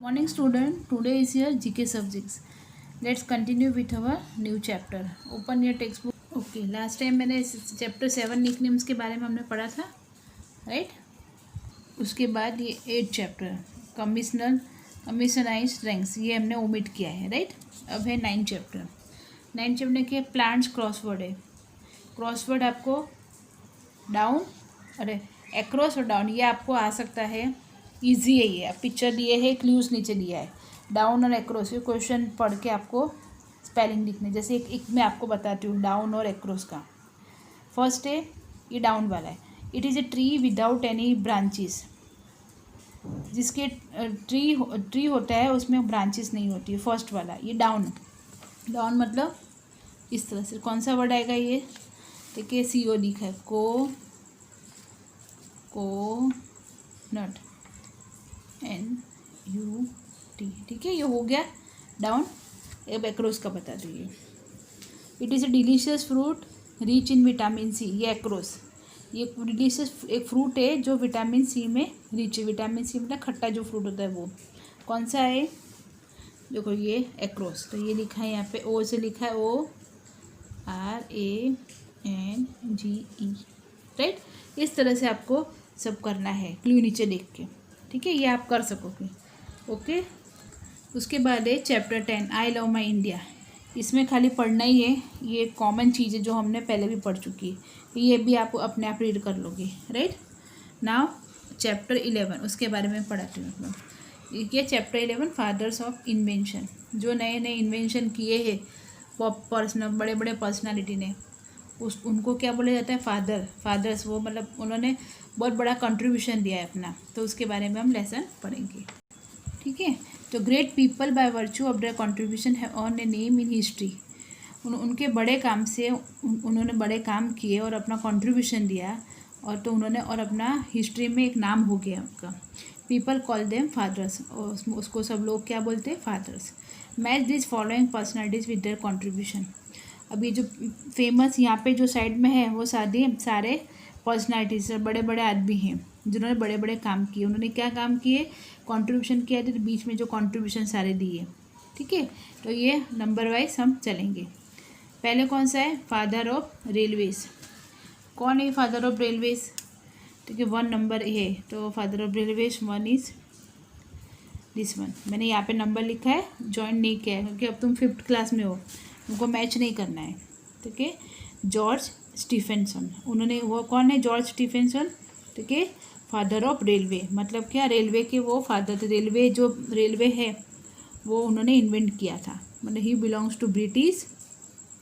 Morning student, today is your GK subjects. Let's continue with our new chapter. Open your textbook. Okay, last time मैंने chapter 7 nicknames के बारे में हमने पढ़ा था, राइट? उसके बाद ये 8 चैप्टर कमीशनाइज्ड रैंक्स, ये हमने ओमिट किया है, राइट? अब है 9 चैप्टर। 9 चैप्टर के प्लांट्स क्रॉसवर्ड है। क्रॉसवर्ड आपको डाउन, अरे एक्रॉस और डाउन, ये आपको आ सकता है, इजी है ये। आप पिक्चर दिए है, क्लूज नीचे दिया है, डाउन और एक्रॉस। ये क्वेश्चन पढ़ के आपको स्पेलिंग लिखने, जैसे एक मैं आपको बताती हूँ डाउन और एक्रॉस का। फर्स्ट है, ये डाउन वाला है। It is a tree without any branches. जिसके ट्री होता है उसमें ब्रांचेस नहीं होती है, फर्स्ट वाला ये डाउन। डाउन मतलब इस तरह से। कौन सा वर्ड आएगा ये? देखिए CO लिखा है, नट NUT, ठीक है, ये हो गया डाउन। अब एक्रोस का बता दीजिए। It is a delicious fruit rich in vitamin C। ये एक्रोस, ये डिलीशियस एक फ्रूट है जो विटामिन C में रिच है। विटामिन C मतलब खट्टा जो फ्रूट होता है वो। कौन सा है? देखो ये एक्रोस, तो ये लिखा है यहाँ पे, O से लिखा है, ORANGE, राइट? इस तरह से आपको सब करना है, क्लू नीचे देख के, ठीक है? ये आप कर सकोगे, ओके? उसके बाद है chapter 10, I love my India. इसमें खाली पढ़ना ही है, ये कॉमन चीज़ है जो हमने पहले भी पढ़ चुकी है, ये भी आप अपने आप रीड कर लोगे, राइट? नाउ चैप्टर 11, उसके बारे में पढ़ाती हूँ मैं। ये चैप्टर 11 फादर्स ऑफ इन्वेंशन, जो नए नए इन्वेंशन किए हैं बड़े बड़े पर्सनालिटी ने, उनको क्या बोला जाता है? फादर्स। वो मतलब उन्होंने बहुत बड़ा कंट्रीब्यूशन दिया है अपना, तो उसके बारे में हम लेसन पढ़ेंगे, ठीक है? तो great people by virtue of their contribution have earn a name in history. उनके बड़े काम से उन्होंने बड़े काम किए और अपना कंट्रीब्यूशन दिया, और तो उन्होंने और अपना हिस्ट्री में एक नाम हो गया उनका। पीपल कॉल देम फादर्स, और उसको सब लोग क्या बोलते हैं? Fathers. Match this following personalities with their contribution. अभी जो फेमस यहाँ पे जो साइड में है वो सारे पर्सनैलिटीज, बड़े बड़े आदमी हैं जिन्होंने बड़े बड़े काम किए। उन्होंने क्या काम किए? कंट्रीब्यूशन किया था, तो बीच में जो कंट्रीब्यूशन सारे दिए, ठीक है? तो ये नंबर वाइज हम चलेंगे। पहले कौन सा है? Father of railways. कौन है फादर ऑफ रेलवेज? ठीक है, 1 नंबर है, तो father of railways 1 is this one. मैंने यहाँ पे नंबर लिखा है, ज्वाइन नहीं किया है क्योंकि अब तुम 5th क्लास में हो, उनको मैच नहीं करना है, ठीक है? जॉर्ज स्टीफेंसन, उन्होंने, वो कौन है? जॉर्ज स्टीफेंसन, ठीक है? फादर ऑफ रेलवे, मतलब क्या? रेलवे के वो फादर थे। रेलवे है वो उन्होंने इन्वेंट किया था, मतलब ही बिलोंग्स टू ब्रिटिश,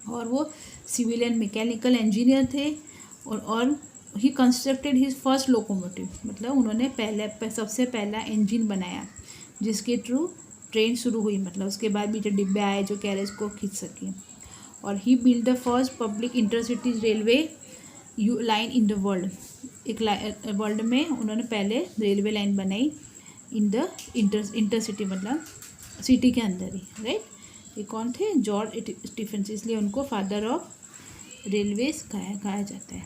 और वो सिविलियन मैकेनिकल इंजीनियर थे, और ही कंस्ट्रक्टेड हिज फर्स्ट लोकोमोटिव, मतलब उन्होंने सबसे पहला इंजन बनाया जिसके थ्रू ट्रेन शुरू हुई, मतलब उसके बाद भी जो डिब्बे आए जो कैरेज को खींच सके। और he build the first public intercity railway line in the world. एक वर्ल्ड में उन्होंने पहले रेलवे लाइन बनाई इन द इंटरसिटी, मतलब सिटी के अंदर ही, राइट? ये कौन थे? जॉर्ज स्टीफेंसन, इसलिए उनको फादर ऑफ रेलवेज कहा जाता है।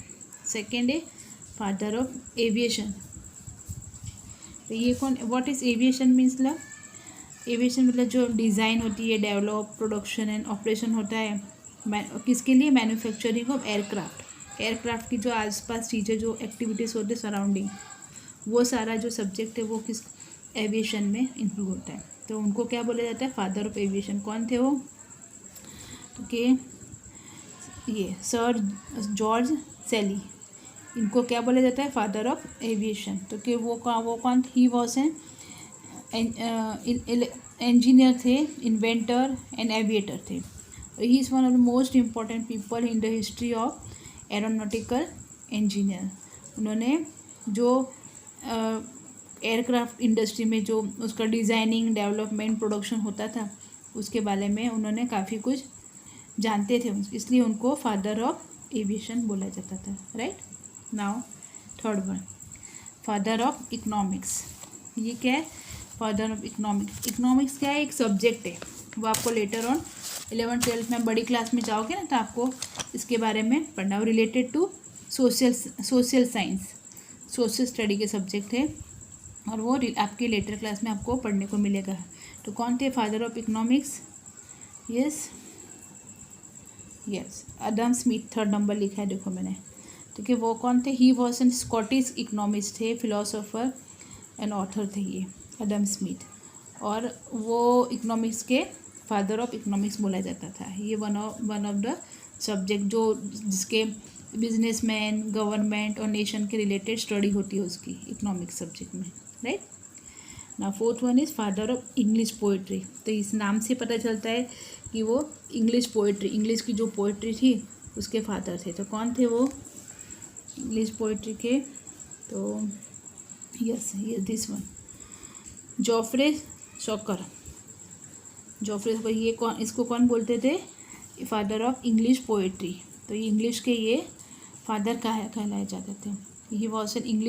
सेकेंड है फादर ऑफ एविएशन। तो ये कौन? What is aviation means? Aviation मतलब जो डिज़ाइन होती है, डेवलप, प्रोडक्शन एंड ऑपरेशन होता है किसके लिए? Manufacturing of aircraft. एयरक्राफ्ट की जो आसपास चीज़ें, जो एक्टिविटीज़ होते हैं सराउंडिंग, वो सारा जो सब्जेक्ट है वो किस एविएशन में इंक्लूड होता है, तो उनको क्या बोला जाता है? Father of aviation. कौन थे वो? ओके, ये सर जॉर्ज सेली, इनको क्या बोला जाता है? Father of aviation. तो कि वो कौन? ही वॉज एन इंजीनियर थे, इन्वेंटर एंड एविएटर थे। He is one of the most important people in the history of aeronautical engineer. उन्होंने जो एयरक्राफ्ट इंडस्ट्री में जो उसका डिज़ाइनिंग, डेवलपमेंट, प्रोडक्शन होता था, उसके बारे में उन्होंने काफ़ी कुछ जानते थे, इसलिए उनको फादर ऑफ एविएशन बोला जाता था, right? Now third one, father of economics. ये क्या है? Father of economics. इकोनॉमिक्स क्या है? एक सब्जेक्ट है, वो आपको लेटर ऑन 11th 12th में बड़ी क्लास में जाओगे ना, तो आपको इसके बारे में पढ़ना हो। Related to social science, social study के सब्जेक्ट है, और वो आपके लेटर क्लास में आपको पढ़ने को मिलेगा। तो कौन थे father of economics? Yes Adam Smith, 3rd number लिखा है देखो मैंने, ठीक है। वो कौन थे? He was an Scottish economist थे, फिलोसोफर एंड ऑथर थे ये एडम स्मिथ, और वो इकोनॉमिक्स के फादर ऑफ इकोनॉमिक्स बोला जाता था। ये वन ऑफ द सब्जेक्ट जो जिसके बिजनेसमैन, गवर्नमेंट और नेशन के रिलेटेड स्टडी होती है उसकी इकोनॉमिक्स सब्जेक्ट में, राइट ना। 4th one is father of English poetry. तो इस नाम से पता चलता है कि वो इंग्लिश पोइट्री, इंग्लिश की जो पोइट्री थी उसके फादर थे। तो कौन थे वो इंग्लिश पोइट्री के? तो यस ये this one, Geoffrey Chaucer. Geoffrey Chaucer, ये कौन, इसको कौन बोलते थे? Father of English poetry. तो ये इंग्लिश के ये फादर कहलाए जाते थे। He was an English